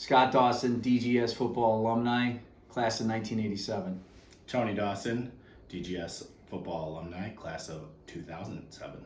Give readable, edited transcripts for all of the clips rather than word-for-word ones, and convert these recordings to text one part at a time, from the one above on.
Scott Dawson, DGS football alumni, class of 1987. Tony Dawson, DGS football alumni, class of 2007.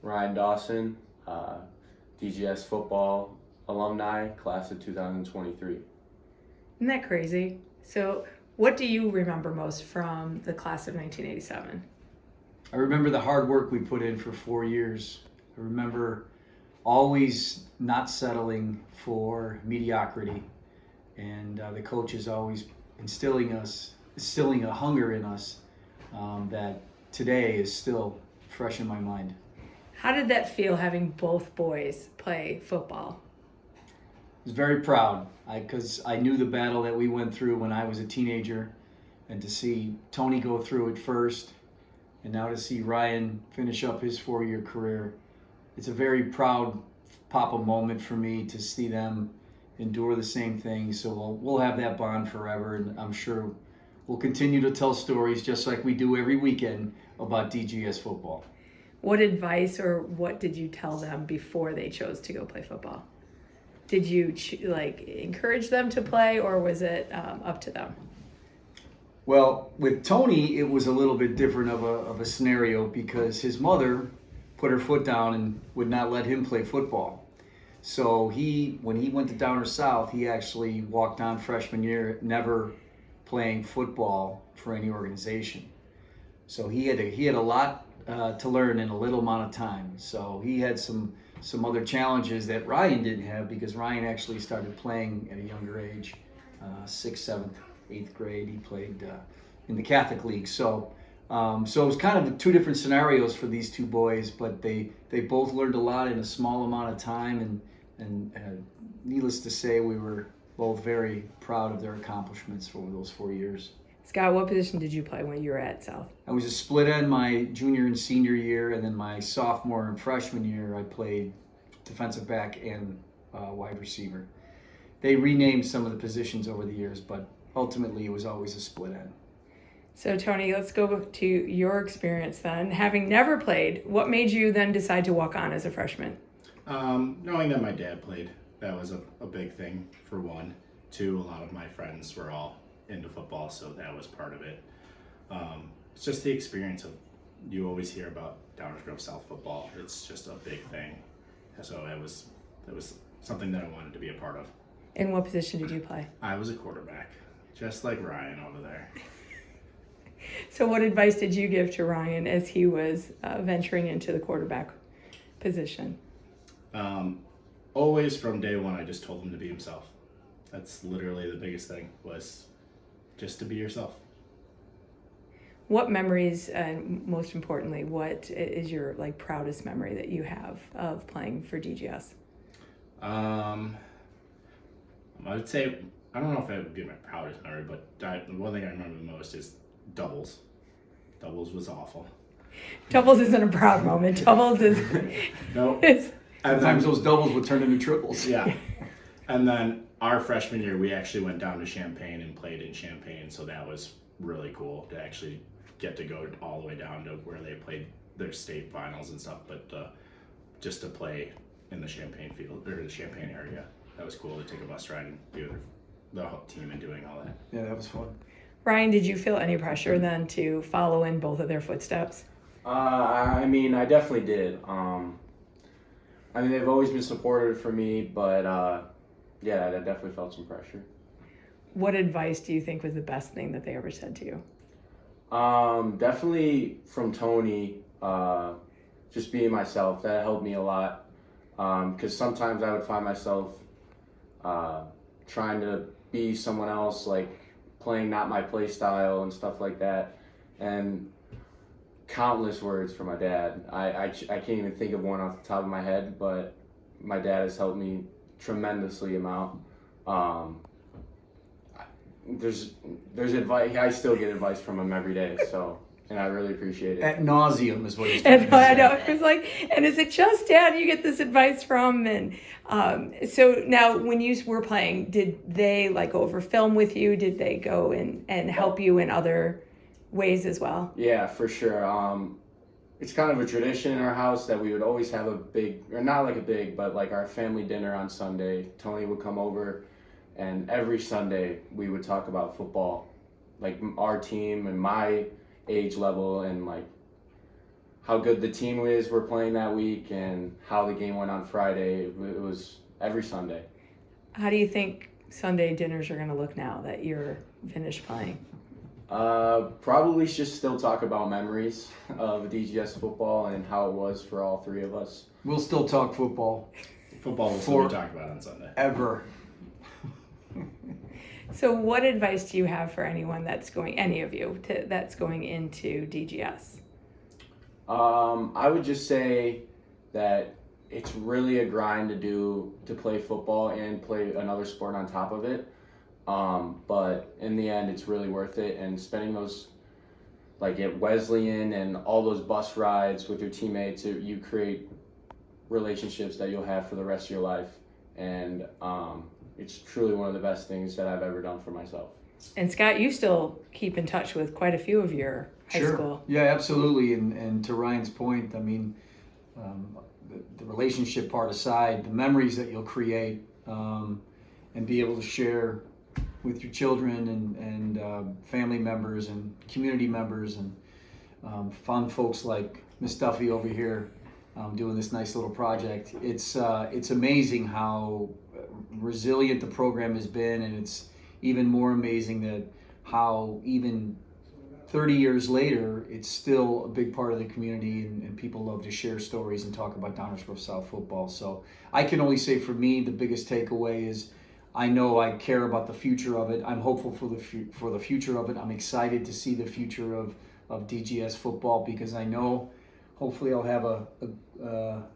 Ryan Dawson, DGS football alumni, class of 2023. Isn't that crazy? So, what do you remember most from the class of 1987? I remember the hard work we put in for 4 years. I remember always not settling for mediocrity, and the coaches always instilling a hunger in us that today is still fresh in my mind. How did that feel having both boys play football? I was very proud because I knew the battle that we went through when I was a teenager, and to see Tony go through it first, and now to see Ryan finish up his 4-year career, it's a very proud papa moment for me to see them endure the same thing. So we'll have that bond forever, and I'm sure we'll continue to tell stories just like we do every weekend about DGS football. What advice or what did you tell them before they chose to go play football? Did you encourage them to play, or was it up to them? Well, with Tony, it was a little bit different of a scenario because his mother put her foot down and would not let him play football. So when he went to Downer South, he actually walked on freshman year, never playing football for any organization. So he had a lot to learn in a little amount of time. So he had some other challenges that Ryan didn't have because Ryan actually started playing at a younger age, 6th, 7th, 8th grade. He played in the Catholic League. So it was kind of two different scenarios for these two boys, but they both learned a lot in a small amount of time, and needless to say, we were both very proud of their accomplishments for those 4 years. Scott, what position did you play when you were at South? I was a split end my junior and senior year, and then my sophomore and freshman year, I played defensive back and wide receiver. They renamed some of the positions over the years, but ultimately it was always a split end. So, Tony, let's go to your experience then. Having never played, what made you then decide to walk on as a freshman? Knowing that my dad played, that was a big thing for one. Two, a lot of my friends were all into football, so that was part of it. It's just the experience of, you always hear about Downers Grove South football. It's just a big thing. So it was something that I wanted to be a part of. And what position did you play? I was a quarterback, just like Ryan over there. So what advice did you give to Ryan as he was venturing into the quarterback position? Always from day one, I just told him to be himself. That's literally the biggest thing, was just to be yourself. What memories, and most importantly, what is your proudest memory that you have of playing for DGS? I would say, I don't know if it would be my proudest memory, but the one thing I remember the most is doubles. Doubles was awful. Doubles isn't a proud moment. Doubles is... No. Sometimes those doubles would turn into triples. Yeah. And then our freshman year, we actually went down to Champaign and played in Champaign, so that was really cool to actually get to go all the way down to where they played their state finals and stuff, but just to play in the Champaign field, or the Champaign area, that was cool to take a bus ride and be with the whole team and doing all that. Yeah, that was fun. Ryan, did you feel any pressure then to follow in both of their footsteps? I mean, I definitely did. I mean, they've always been supportive for me, but yeah, I definitely felt some pressure. What advice do you think was the best thing that they ever said to you? Definitely from Tony, just being myself. That helped me a lot, because sometimes I would find myself trying to be someone else, like playing not my play style and stuff like that, and countless words from my dad. I can't even think of one off the top of my head, but my dad has helped me tremendously amount. There's advice. I still get advice from him every day, so, and I really appreciate it. At nauseum is what he's And trying to I know, say. it was like, and is it just Dad you get this advice from? And so now when you were playing, did they go over film with you? Did they go and help you in other ways as well? Yeah, for sure. It's kind of a tradition in our house that we would always have a big, or not like a big, but like our family dinner on Sunday. Tony would come over and every Sunday we would talk about football, like our team and my age level, and like how good the team we're playing that week and how the game went on Friday. It was every Sunday. How do you think Sunday dinners are going to look now that you're finished playing? Probably just still talk about memories of DGS football and how it was for all three of us. We'll still talk football Football is what we talk about on Sunday. ever. So what advice do you have for anyone that's going, any of you, that's going into DGS? I would just say that it's really a grind to play football and play another sport on top of it. But in the end, it's really worth it. And spending those, like at Wesleyan and all those bus rides with your teammates, you create relationships that you'll have for the rest of your life. And it's truly one of the best things that I've ever done for myself. And Scott, you still keep in touch with quite a few of your high school. Yeah, absolutely. And to Ryan's point, I mean, the relationship part aside, the memories that you'll create and be able to share with your children and family members and community members and fun folks like Miss Duffy over here doing this nice little project. It's amazing how resilient the program has been, and it's even more amazing that how even 30 years later, it's still a big part of the community, and people love to share stories and talk about Downers Grove South football. So I can only say for me, the biggest takeaway is I know I care about the future of it. I'm hopeful for the future of it. I'm excited to see the future of DGS football, because I know hopefully I'll have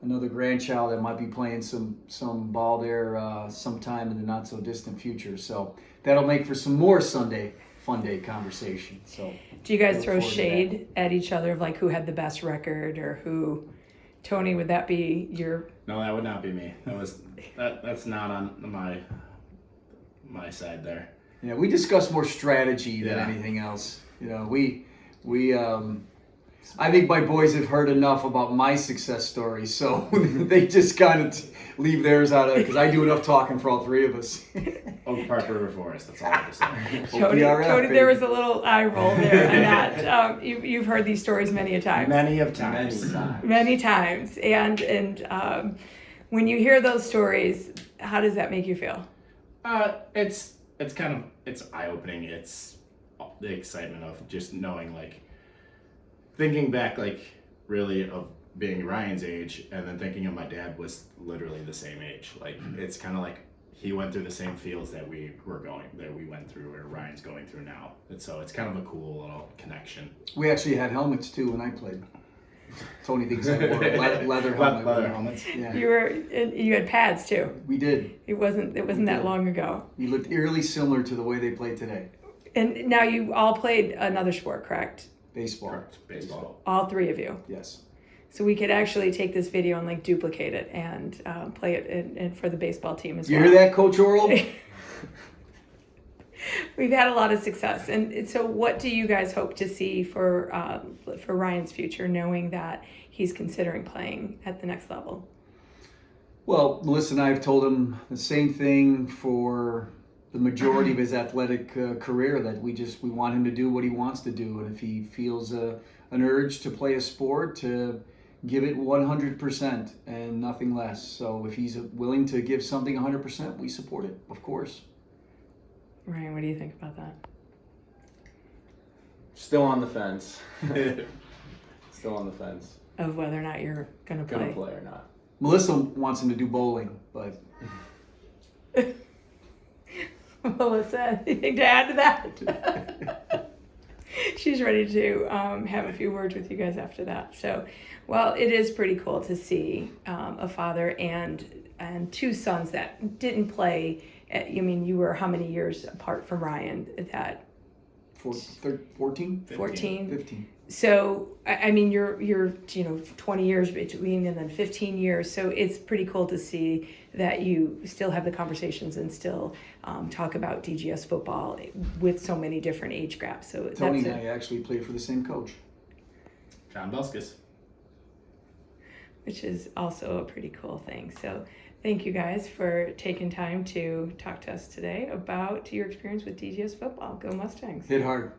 another grandchild that might be playing some ball there sometime in the not so distant future. So that'll make for some more Sunday fun day conversation. So do you guys throw shade at each other of like who had the best record or who? Tony, would that be your? No, that would not be me. That's not on my side there. Yeah, we discuss more strategy than anything else. You know, we I think my boys have heard enough about my success stories, so they just kind of leave theirs out of it, because I do enough talking for all three of us. Oak Park River Forest, that's all I have to say. Tony, OPRF, there was a little eye roll there on that. You've heard these stories many a time. Many times. Many times. And when you hear those stories, how does that make you feel? It's eye-opening. It's the excitement of just knowing, like, thinking back, like, really of being Ryan's age, and then thinking of my dad was literally the same age. Like, it's kind of like he went through the same fields that we went through, or Ryan's going through now. And so it's kind of a cool little connection. We actually had helmets too when I played. Tony thinks I wore a leather helmet. Leather helmets. Yeah. You had pads too. We did. It wasn't that long ago. You looked eerily similar to the way they play today. And now you all played another sport, correct? Baseball. Correct. Baseball. All three of you. Yes. So we could actually take this video and like duplicate it and play it for the baseball team as well. You hear that, Coach Oral? We've had a lot of success, and so what do you guys hope to see for Ryan's future, knowing that he's considering playing at the next level? Well, Melissa and I have told him the same thing for the majority of his athletic career, that we want him to do what he wants to do, and if he feels an urge to play a sport, to give it 100% and nothing less. So if he's willing to give something 100%, we support it, of course. Ryan, what do you think about that? Still on the fence. Still on the fence. Of whether or not you're going to play. Gonna play or not. Melissa wants him to do bowling, but Melissa, anything to add to that? She's ready to have a few words with you guys after that. So, well, it is pretty cool to see a father and two sons that didn't play. I mean, you were how many years apart from Ryan? That 14? 14? 15. So, I mean, you're 20 years between and then 15 years. So it's pretty cool to see that you still have the conversations and still talk about DGS football with so many different age gaps. So Tony and I actually played for the same coach. John Belskis. Which is also a pretty cool thing. So Thank you guys for taking time to talk to us today about your experience with DGS football. Go Mustangs. Hit hard.